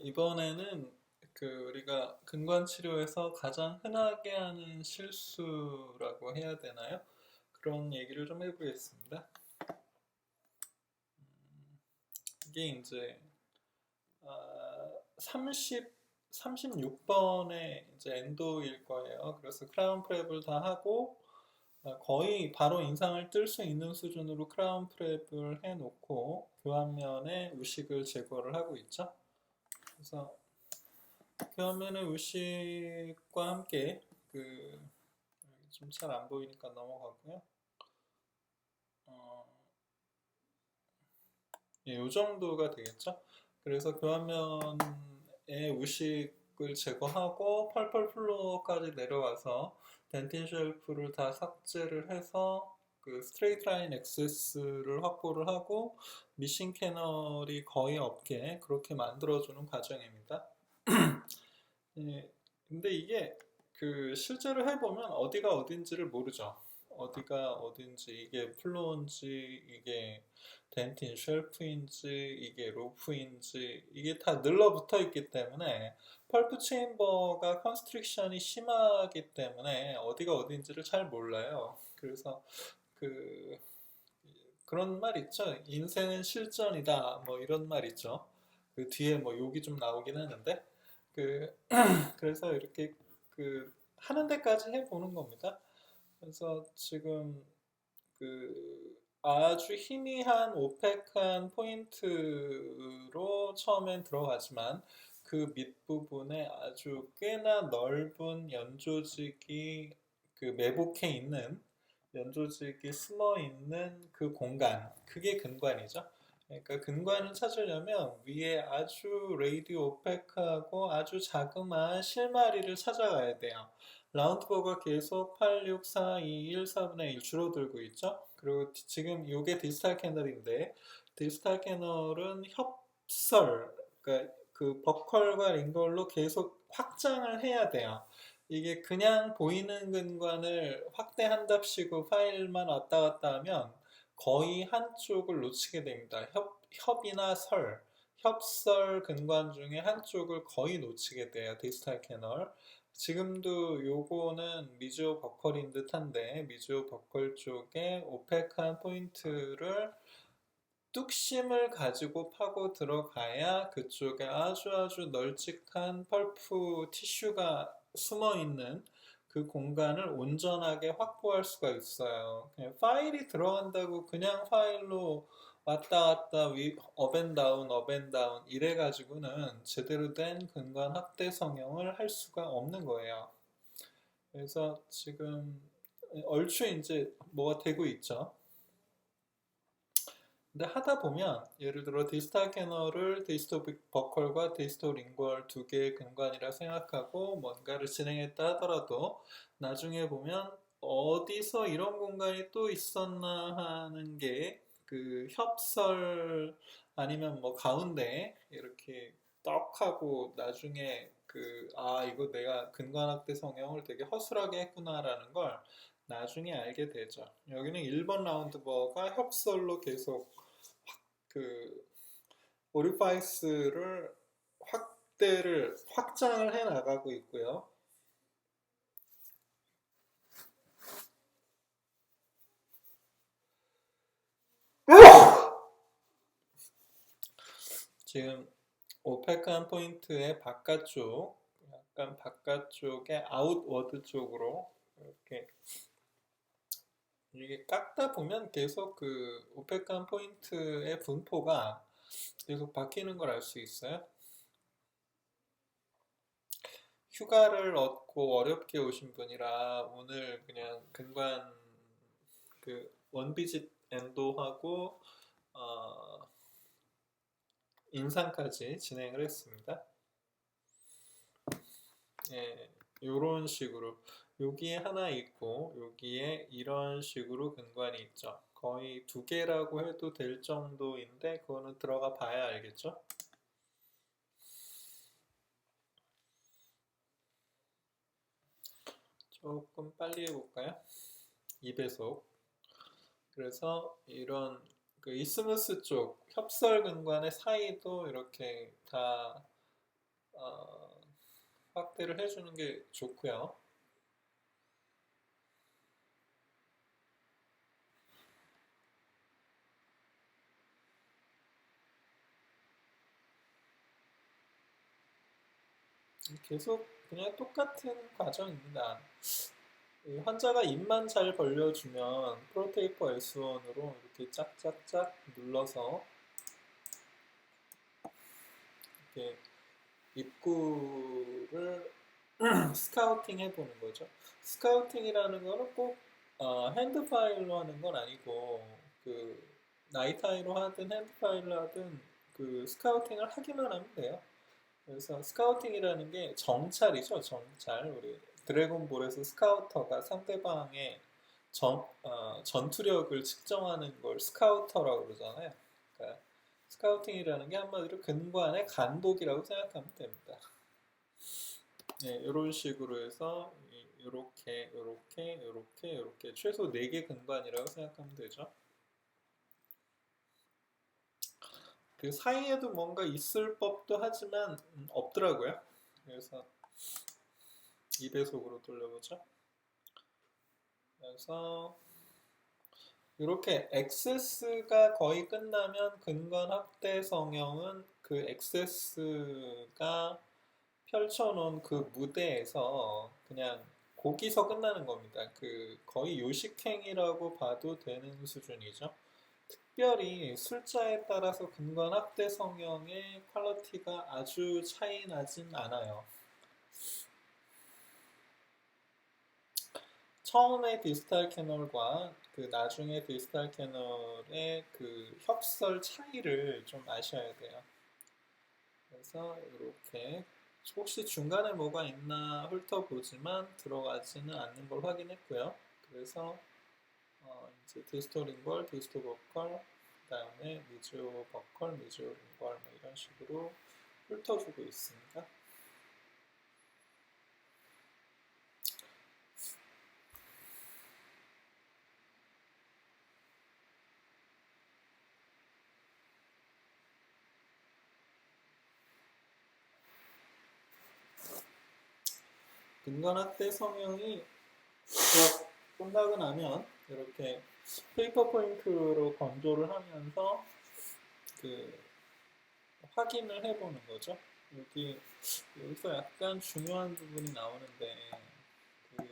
이번에는 우리가 근관 치료에서 가장 흔하게 하는 실수라고 해야 되나요? 그런 얘기를 좀 해보겠습니다. 이게 이제 36번의 이제 엔도일 거예요. 그래서 크라운 프랩을 다 하고 거의 바로 인상을 뜰 수 있는 수준으로 크라운 프랩을 해놓고 교환면에 우식을 제거를 하고 있죠. 그래서 교환면의 우식과 함께 좀 잘 안 보이니까 넘어가고요. 예, 요 정도가 되겠죠. 그래서 교환면의 우식을 제거하고 펄펄 플로어까지 내려와서 덴틴 쉘프를 다 삭제를 해서 그 스트레이트 라인 액세스를 확보를 하고 미싱 캐널이 거의 없게 그렇게 만들어주는 과정입니다. 예, 근데 이게 실제로 해보면 어디가 어딘지를 모르죠. 어디가 어딘지, 이게 플로어인지, 이게 덴틴 쉘프인지, 이게 로프인지, 이게 다 늘러붙어 있기 때문에 펄프 체인버가 컨스트릭션이 심하기 때문에 어디가 어딘지를 잘 몰라요. 그래서 그 그런 말 있죠. 인생은 실전이다. 뭐 이런 말 있죠. 그 뒤에 뭐 욕이 좀 나오긴 하는데 그 그래서 이렇게 하는 데까지 해보는 겁니다. 그래서 지금 아주 희미한 오펙한 포인트로 처음엔 들어가지만 그 밑부분에 아주 꽤나 넓은 연조직이 매복해 있는 연조직이 숨어 있는 그 공간, 그게 근관이죠. 그러니까 근관을 찾으려면 위에 아주 레이디오 오펙하고 아주 자그마한 실마리를 찾아가야 돼요. 라운드버가 계속 8, 6, 4, 2, 1, 4분의 1 줄어들고 있죠. 그리고 지금 이게 디스탈 캐널인데 디스탈 캐널은 협설, 그러니까 그 버컬과 링걸로 계속 확장을 해야 돼요. 이게 그냥 보이는 근관을 확대한답시고 파일만 왔다 갔다 하면 거의 한쪽을 놓치게 됩니다. 협이나 설, 협설 근관 중에 한쪽을 거의 놓치게 돼요. 디스탈 캐널. 지금도 요거는 미주오 버컬인 듯한데 미주오 버컬 쪽에 오펙한 포인트를 뚝심을 가지고 파고 들어가야 그쪽에 아주 아주 널찍한 펄프 티슈가 숨어 있는 그 공간을 온전하게 확보할 수가 있어요. 그냥 파일이 들어간다고 그냥 파일로 왔다 갔다 업앤다운 업앤다운 이래 가지고는 제대로 된 근간 확대 성형을 할 수가 없는 거예요. 그래서 지금 얼추 이제 뭐가 되고 있죠. 근데 하다 보면 예를 들어 디스탈 캐널을 디스토 버컬과 디스토 링걸 두 개의 근관이라 생각하고 뭔가를 진행했다 하더라도 나중에 보면 어디서 이런 공간이 또 있었나 하는 게 협설 아니면 뭐 가운데 이렇게 떡 하고 나중에 이거 내가 근관학대 성형을 되게 허술하게 했구나라는 걸 나중에 알게 되죠. 여기는 1번 라운드버가 협설로 계속 그 오리파이스를 확장을 해 나가고 있고요. 지금 오펙한 포인트의 바깥쪽, 약간 바깥쪽의 아웃워드 쪽으로 이렇게 이게 깎다 보면 계속 오펙한 포인트의 분포가 계속 바뀌는 걸 알 수 있어요. 휴가를 얻고 어렵게 오신 분이라 오늘 그냥 근관 원비짓 엔도하고 어, 인상까지 진행을 했습니다. 예, 요런 식으로 여기에 하나 있고 여기에 이런 식으로 근관이 있죠. 거의 두 개라고 해도 될 정도인데 그거는 들어가 봐야 알겠죠. 조금 빨리 해볼까요? 2배속. 그래서 이런 이스무스 쪽 협설 근관의 사이도 이렇게 다 확대를 해주는 게 좋고요. 계속 그냥 똑같은 과정입니다. 환자가 입만 잘 벌려주면 프로테이퍼 S1으로 이렇게 짝짝짝 눌러서 이렇게 입구를 스카우팅 해보는 거죠. 스카우팅이라는 거는 꼭 핸드 파일로 하는 건 아니고 그 나이트 아이로 하든 핸드 파일로 하든 그 스카우팅을 하기만 하면 돼요. 그래서 스카우팅이라는 게 정찰이죠. 정찰. 우리 드래곤볼에서 스카우터가 상대방의 전투력을 측정하는 걸 스카우터라고 그러잖아요. 그러니까 스카우팅이라는 게 한마디로 근관의 간독이라고 생각하면 됩니다. 네, 이런 식으로 해서 이렇게, 이렇게, 이렇게, 이렇게 최소 4개 근관이라고 생각하면 되죠. 그 사이에도 뭔가 있을 법도 하지만 없더라고요. 그래서 2배속으로 돌려보죠. 그래서 이렇게 액세스가 거의 끝나면 근관 확대 성형은 그 액세스가 펼쳐놓은 그 무대에서 그냥 거기서 끝나는 겁니다. 그 거의 요식행위라고 봐도 되는 수준이죠. 특별히 sul자에 따라서 근관 확대 성형의 퀄리티가 아주 차이 나진 않아요. 처음에 디스탈 캐널과 그 나중에 디스탈 캐널의 그 협설 차이를 좀 아셔야 돼요. 그래서 이렇게 혹시 중간에 뭐가 있나 훑어보지만 들어가지는 않는 걸 확인했고요. 그래서 이제 디스토 링걸, 디스토 버컬, 그 다음에 미지오 버컬, 미지오 링걸 뭐 이런 식으로 훑어주고 있습니다. 근간 확대 성형이 끝나고 나면 이렇게 페이퍼 포인트로 건조를 하면서 그 확인을 해보는 거죠. 여기서 약간 중요한 부분이 나오는데 그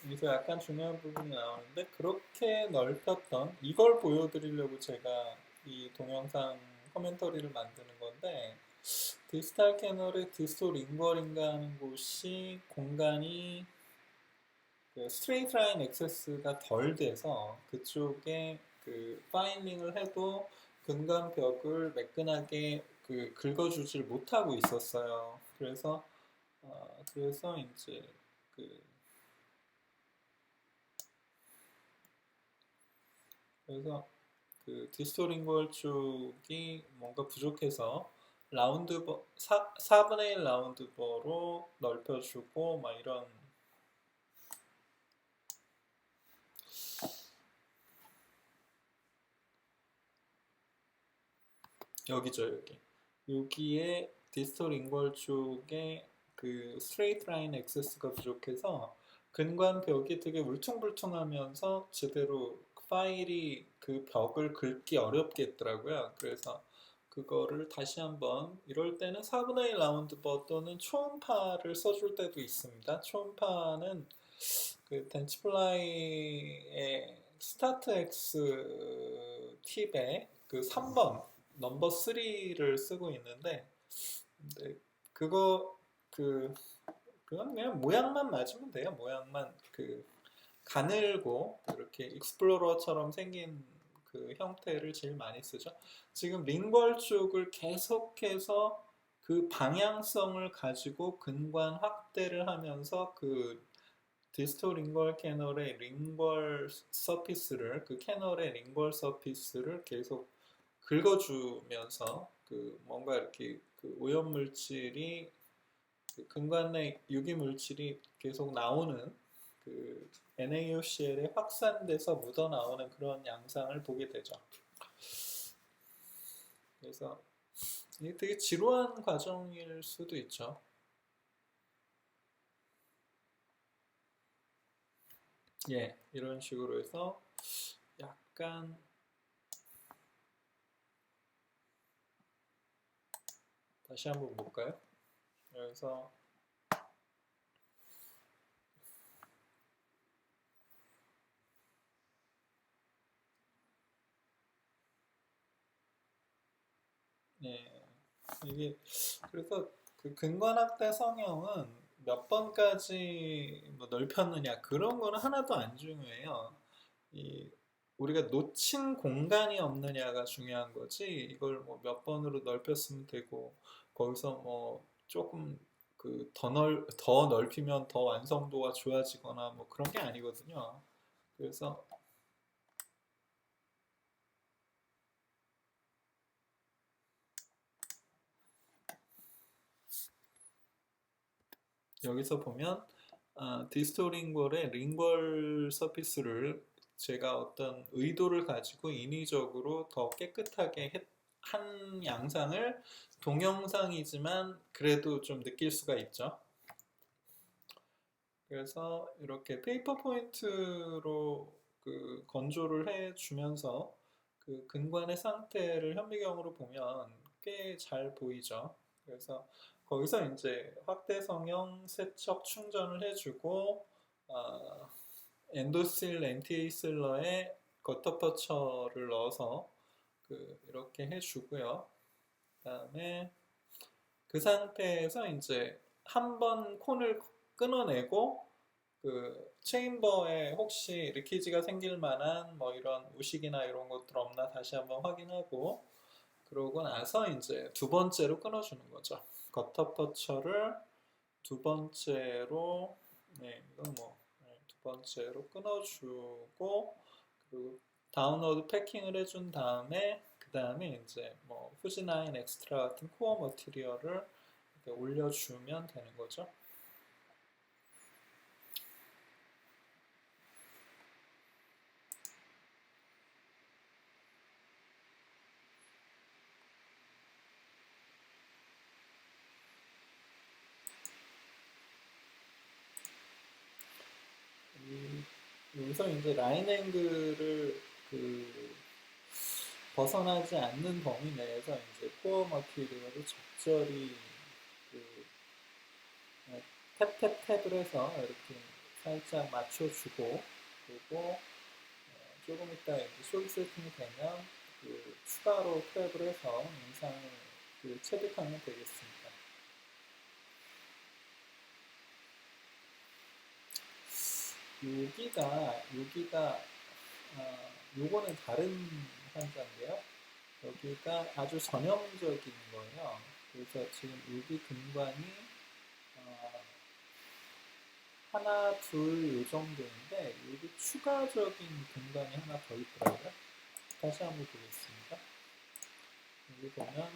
여기서 약간 중요한 부분이 나오는데 그렇게 넓혔던 이걸 보여드리려고 제가 이 동영상 코멘터리를 만드는 건데 디스탈 캐널의 디스토 링거링가 하는 곳이 공간이 그 스트레이트 라인 액세스가 덜 돼서 그쪽에 그 파이닝을 해도 근간벽을 매끈하게 그 긁어주질 못하고 있었어요. 그래서 이제 그 그래서 그 디스토링걸 쪽이 뭔가 부족해서 라운드버 4분의 1 라운드버로 넓혀주고 막 이런 여기죠 여기 여기에 디스톨 인걸 쪽에 그 스트레이트 라인 액세스가 부족해서 근관벽이 되게 울퉁불퉁하면서 제대로 파일이 그 벽을 긁기 어렵겠더라고요. 그래서 그거를 다시 한번 이럴 때는 4분의 1 라운드버 또는 초음파를 써줄 때도 있습니다. 초음파는 그 덴치플라이의 스타트 X 팁에 그 3번 넘버 3를 쓰고 있는데 그거 그 그건 그냥 모양만 맞으면 돼요. 모양만 그 가늘고 이렇게 익스플로러처럼 생긴 그 형태를 제일 많이 쓰죠. 지금 링벌 쪽을 계속해서 그 방향성을 가지고 근관 확대를 하면서 그 디스토 링걸 캐널의 링걸 서피스를 그 캐널의 링걸 서피스를 계속 긁어주면서 그 뭔가 이렇게 그 오염물질이 그 근관 내 유기물질이 계속 나오는 그 NaOCl에 확산돼서 묻어나오는 그런 양상을 보게 되죠. 그래서 이게 되게 지루한 과정일 수도 있죠. 예, 이런 식으로 해서 약간 다시 한번 볼까요? 그래서 예, 이게 그래서 그 근관학대 성형은 몇 번까지 뭐 넓혔느냐 그런 거는 하나도 안 중요해요. 이 우리가 놓친 공간이 없느냐가 중요한 거지 이걸 뭐 몇 번으로 넓혔으면 되고 거기서 뭐 조금 그 더 넓히면 더 완성도가 좋아지거나 뭐 그런 게 아니거든요. 그래서 여기서 보면 디스토링걸의 링걸 서피스를 제가 어떤 의도를 가지고 인위적으로 더 깨끗하게 한 양상을 동영상이지만 그래도 좀 느낄 수가 있죠. 그래서 이렇게 페이퍼 포인트로 그 건조를 해주면서 그 근관의 상태를 현미경으로 보면 꽤 잘 보이죠. 그래서 거기서 이제 확대 성형 세척 충전을 해주고 엔도실 엔티에이슬러에 거터퍼처를 넣어서 그 이렇게 해주고요. 그다음에 그 상태에서 이제 한 번 콘을 끊어내고 그 체인버에 혹시 리키지가 생길 만한 뭐 이런 우식이나 이런 것들 없나 다시 한번 확인하고 그러고 나서 이제 두 번째로 끊어주는 거죠. 거터퍼처를 두 번째로 이건 두 번째로 끊어주고 그리고 다운로드 패킹을 해준 다음에 그 다음에 이제 뭐 후지나인 엑스트라 같은 코어 머티리얼을 이렇게 올려주면 되는 거죠. 여기서 이제 라인 앵글을 그 벗어나지 않는 범위 내에서 이제 코어 머티리얼을 적절히 그 탭탭탭을 해서 이렇게 살짝 맞춰주고 그리고 조금 이따 이제 솔 세팅이 되면 그 추가로 트랩을 해서 영상을 그 체득하면 되겠습니다. 여기가 요거는 다른 환자인데요. 여기가 아주 전형적인 거예요. 그래서 지금 여기 근관이 하나, 둘, 요 정도인데 여기 추가적인 근관이 하나 더 있더라고요. 다시 한번 보겠습니다. 여기 보면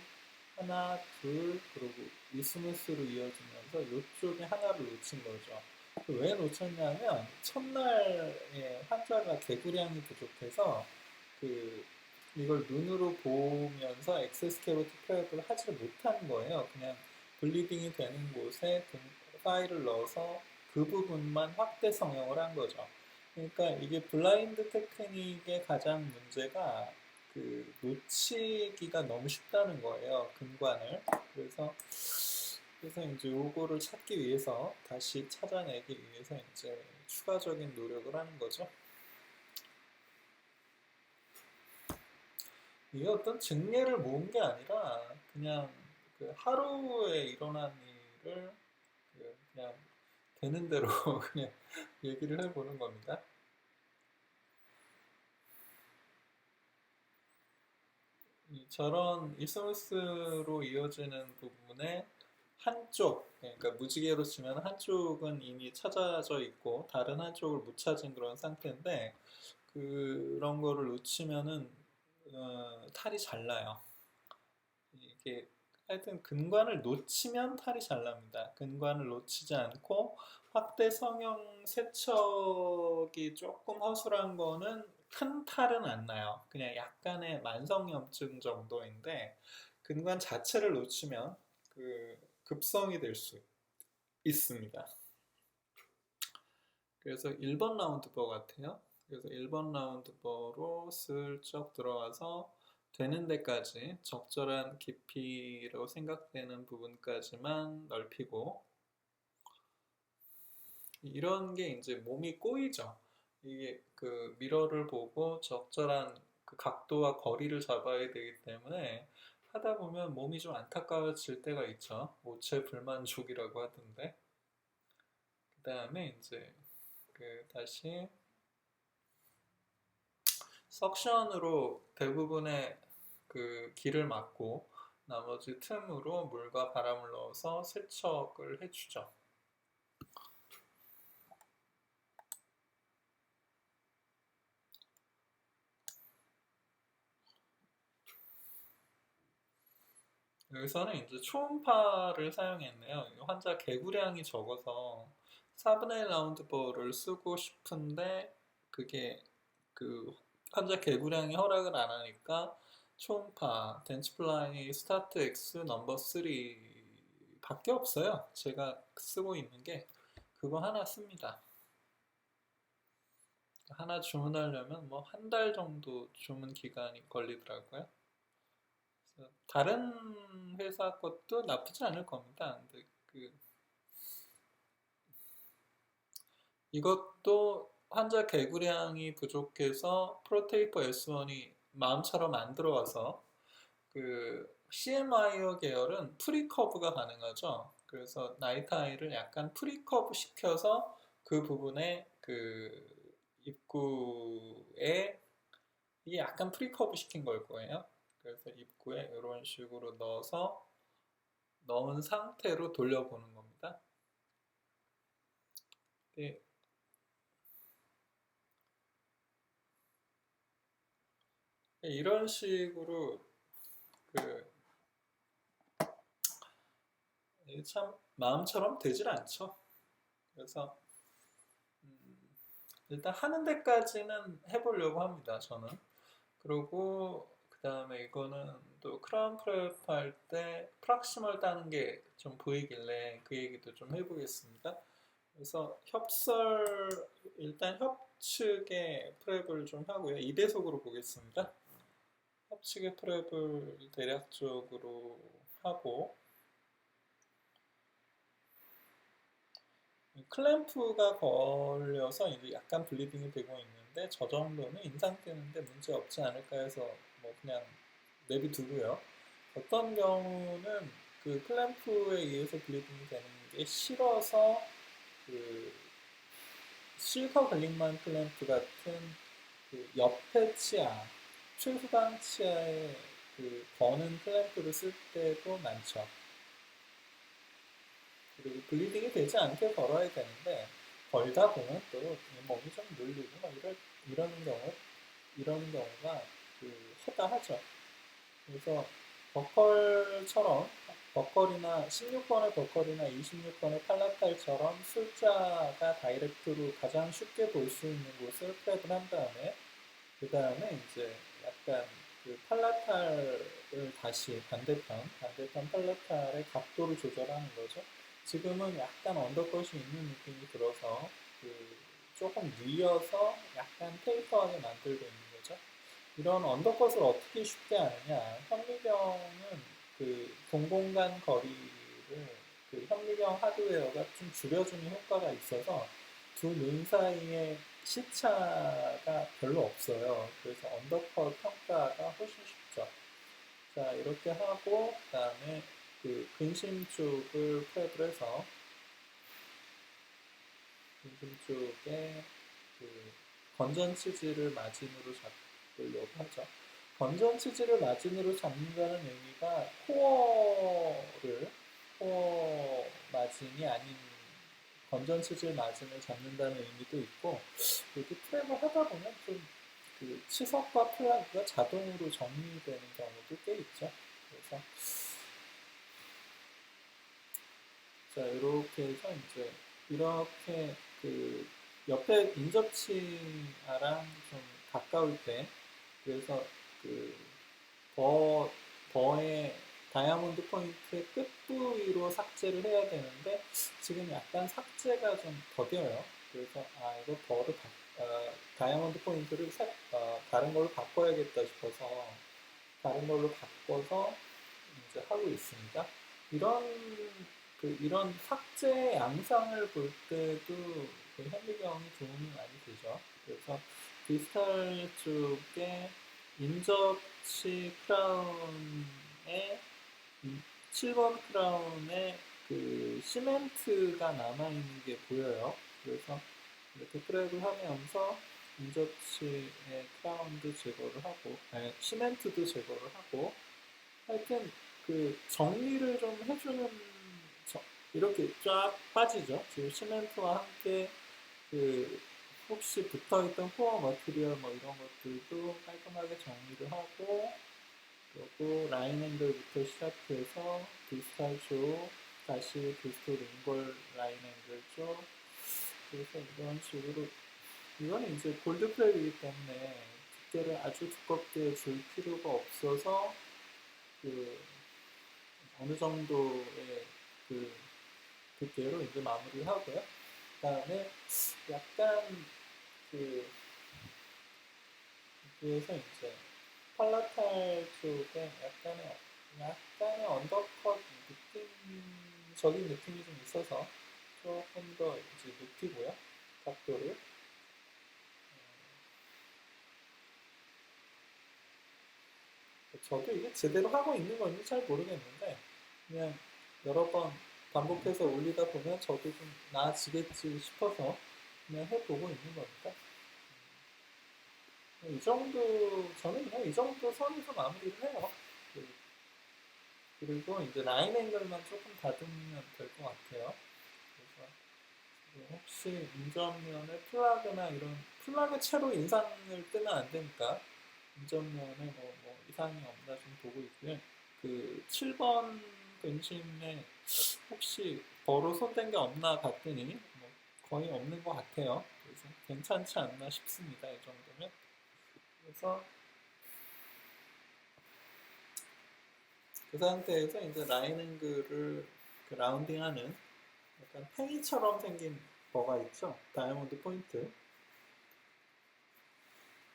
하나, 둘, 그리고 이스무스로 이어지면서 이쪽에 하나를 놓친 거죠. 왜 놓쳤냐면 첫날에 환자가 개구량이 부족해서 그 이걸 눈으로 보면서 엑세스 캐로티 프랩을 하지 못한 거예요. 그냥 블리딩이 되는 곳에 파일을 넣어서 그 부분만 확대 성형을 한 거죠. 그러니까 이게 블라인드 테크닉의 가장 문제가 그 놓치기가 너무 쉽다는 거예요. 근관을. 그래서 이제 요거를 찾기 위해서 다시 찾아내기 위해서 이제 추가적인 노력을 하는 거죠. 이게 어떤 증례를 모은 게 아니라 그냥 그 하루에 일어난 일을 그냥 되는 대로 그냥 얘기를 해보는 겁니다. 저런 이소스로 이어지는 부분에 한쪽, 그러니까 무지개로 치면 한쪽은 이미 찾아져 있고 다른 한쪽을 못 찾은 그런 상태인데 그런 거를 놓치면은 탈이 잘 나요. 이게 하여튼 근관을 놓치면 탈이 잘 납니다. 근관을 놓치지 않고 확대 성형 세척이 조금 허술한 거는 큰 탈은 안 나요. 그냥 약간의 만성염증 정도인데 근관 자체를 놓치면 그 급성이 될 수 있습니다. 그래서 1번 라운드버 같아요. 그래서 1번 라운드버로 슬쩍 들어가서 되는 데까지 적절한 깊이라고 생각되는 부분까지만 넓히고, 이런 게 이제 몸이 꼬이죠. 이게 그 미러를 보고 적절한 그 각도와 거리를 잡아야 되기 때문에 하다 보면 몸이 좀 안타까워질 때가 있죠. 모체 불만족이라고 하던데. 그 다음에 이제 그 다시 석션으로 대부분의 그 길을 막고 나머지 틈으로 물과 바람을 넣어서 세척을 해주죠. 여기서는 이제 초음파를 사용했네요. 환자 개구량이 적어서 4분의 1 라운드볼을 쓰고 싶은데 그게 그 환자 개구량이 허락을 안 하니까 초음파 덴치플라이 스타트 X 넘버 3 밖에 없어요. 제가 쓰고 있는 게 그거 하나 씁니다. 하나 주문하려면 뭐 한 달 정도 주문 기간이 걸리더라고요. 그래서 다른 회사 것도 나쁘지 않을 겁니다. 근데 이것도 환자 개구량이 부족해서 프로테이퍼 S1이 마음처럼 안 들어와서 그 CMIO 계열은 프리커브가 가능하죠. 그래서 나이트 아이를 약간 프리커브 시켜서 그 부분에 그 입구에 이게 약간 프리커브 시킨 걸 거예요. 그래서 입구에 이런 식으로 넣어서 넣은 상태로 돌려보는 겁니다. 네, 이런 식으로 그 이게 참 마음처럼 되질 않죠. 그래서 일단 하는 데까지는 해보려고 합니다. 저는. 그리고 그 다음에 이거는 또 크라운 프랩 할 때 프락시멀 따는 게 좀 보이길래 그 얘기도 좀 해보겠습니다. 그래서 일단 협측의 프랩을 좀 하고요. 2배속으로 보겠습니다. 협측의 프랩을 대략적으로 하고 클램프가 걸려서 이제 약간 블리딩이 되고 있는데 저 정도는 인상되는데 문제 없지 않을까 해서 뭐 그냥 내비두고요. 어떤 경우는 그 클램프에 의해서 블리딩이 되는 게 싫어서 그 실커 글릭만 클램프 같은 그 옆에 치아, 최후방 치아에 그 거는 클램프를 쓸 때도 많죠. 그리고 블리딩이 되지 않게 걸어야 되는데 걸다 보면 또 몸이 좀 눌리고 막 이러는 경우가 그 허다하죠. 그래서 버컬처럼 버컬이나 16번의 버컬이나 26번의 팔라탈처럼 숫자가 다이렉트로 가장 쉽게 볼 수 있는 곳을 프랩을 한 다음에 그 다음에 이제 약간 그 팔라탈을 다시 반대편 팔라탈의 각도를 조절하는 거죠. 지금은 약간 언더컷이 있는 느낌이 들어서 그 조금 뉘어서 약간 테이퍼하게 만들고 있는 거죠. 이런 언더컷을 어떻게 쉽게 하느냐? 현미경은 그 동공간 거리를 그 현미경 하드웨어가 좀 줄여주는 효과가 있어서 두 눈 사이에 시차가 별로 없어요. 그래서 언더컷 평가가 훨씬 쉽죠. 자, 이렇게 하고 그다음에 그 근심 쪽을 프랩을 해서 근심 쪽에 그 건전 치즈를 마진으로 잡으려고 하죠. 건전 치즈를 마진으로 잡는다는 의미가 코어 마진이 아닌 건전 치즈 마진을 잡는다는 의미도 있고, 이렇게 프랩을 하다 보면 좀 그 치석과 플라그가 자동으로 정리되는 경우도 꽤 있죠. 그래서 자, 이렇게 해서 이제 이렇게 그 옆에 인접치아랑 좀 가까울 때, 그래서 그 버, 버의 다이아몬드 포인트의 끝 부위로 삭제를 해야 되는데 지금 약간 삭제가 좀 더뎌요. 그래서 이거 다이아몬드 포인트를 다른 걸로 바꿔야겠다 싶어서 다른 걸로 바꿔서 이제 하고 있습니다. 이런 삭제 양상을 볼 때도 그 현미경이 도움이 많이 되죠. 그래서 디지털 쪽에 인접치 크라운에 7번 크라운에 그 시멘트가 남아있는 게 보여요. 그래서 이렇게 트랙을 하면서 인접치의 크라운도 제거를 하고, 시멘트도 제거를 하고, 하여튼 그 정리를 좀 해주는 이렇게 쫙 빠지죠. 지금 시멘트와 함께 그 혹시 붙어있던 코어 머티리얼 뭐 이런 것들도 깔끔하게 정리를 하고 그리고 라인 앵글부터 시작해서 디스탈 쪽 다시 디스토 링골 라인 앵글 쪽 그래서 이런 식으로 이거는 이제 골드 플레이이기 때문에 두께를 아주 두껍게 줄 필요가 없어서 그 어느 정도의 그 두께로 이제 마무리를 하고요. 그다음에 약간 그 그래서 이제 팔라탈 쪽에 약간의 언더컷 느낌적인 느낌이 좀 있어서 조금 더 이제 높이고요. 각도를. 저도 이게 제대로 하고 있는 건지 잘 모르겠는데 그냥 여러 번 반복해서 올리다 보면 저도 좀 나아지겠지 싶어서 그냥 해보고 있는 겁니다. 이 정도 저는 그냥 이 정도 선에서 마무리를 해요. 그리고 이제 라인 앵글만 조금 다듬으면 될 것 같아요. 그래서 혹시 운전면에 플라그나 이런 플라그 채로 인상을 뜨면 안 되니까 운전면에 뭐 이상이 없나 좀 보고 있고요. 그 7번 근심에 혹시 버로 손댄 게 없나 봤더니 뭐 거의 없는 것 같아요. 그래서 괜찮지 않나 싶습니다. 이 정도면. 그래서 그 상태에서 이제 라인 앵글을 그 라운딩하는 약간 팽이처럼 생긴 버가 있죠. 다이아몬드 포인트.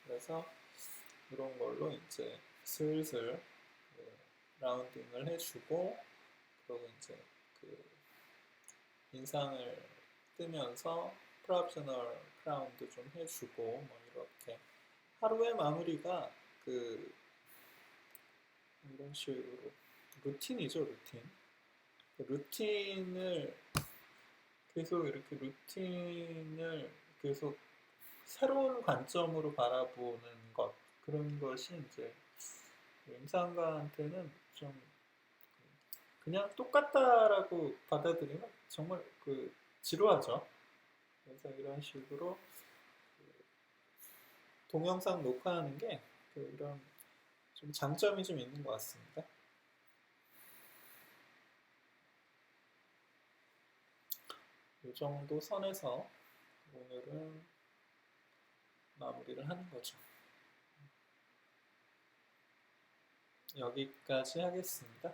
그래서 이런 걸로 이제 슬슬 그 라운딩을 해주고 그리고 이제 그 인상을 뜨면서 프랍셔널 크라운도 좀 해주고 뭐 이렇게 하루의 마무리가 그 이런 식으로 루틴이죠 루틴. 그 루틴을 계속 이렇게 루틴을 계속 새로운 관점으로 바라보는 것 그런 것이 이제 임상가한테는 좀 그냥 똑같다라고 받아들이면 정말 그 지루하죠. 그래서 이런 식으로 동영상 녹화하는 게 이런 좀 장점이 좀 있는 것 같습니다. 이 정도 선에서 오늘은 마무리를 하는 거죠. 여기까지 하겠습니다.